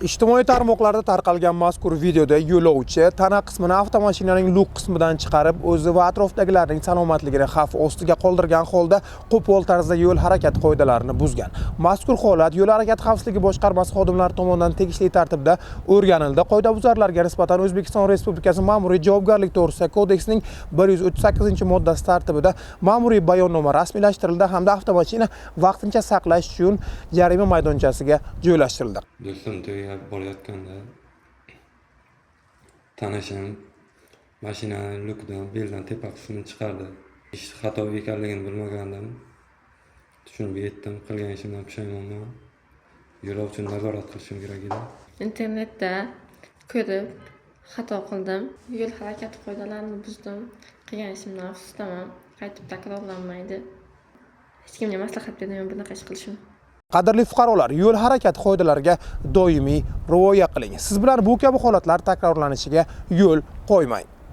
Ijtimoiy tarmoqlarda tarqalgan mazkur videoda yo'lovchi tana qismini avtomashinaning lyuk qismidan chiqarib, o'zi va atrofdagilarning salomatligini xavf ostiga qoldirgan holda qo'pol tarzda yo'l harakati qoidalarini buzgan. Mazkur holat Yo'l harakati xavfsizligi boshqarmasi xodimlari tomonidan tegishli tartibda o'rganildi. Qoidabuzarlarga nisbatan O'zbekiston Respublikasi Ma'muriy javobgarlik to'g'risidagi kodeksining 138-moddasi tartibida ma'muriy bayonnoma rasmiylashtirildi hamda avtomashina vaqtincha saqlash uchun jarima maydonchasiga joylashtirildi. Do'stim to'yga borayotganda tanishim mashinaning lyukidan beldan tepa qismini chiqardi. Ish xato ekanligini bilmagandim. Tushunib yetdim, qilgan ishimdan pushaymonman. Yo'lovchini nazorat qilishim kerak edi. Internetda ko'rib xato qildim. Yo'l harakati qoidalarini buzdim. Qilgan ishimdan afsusdaman. Qaytib takrorlanmaydi. Hech kimga maslahat bermayman bunaqa ish qilishim. Qadrli fuqarolar, yo'l harakati qoidalariga doimiy rioya qiling. Siz bilan bu kabi holatlar takrorlanishiga yo'l qo'ymang.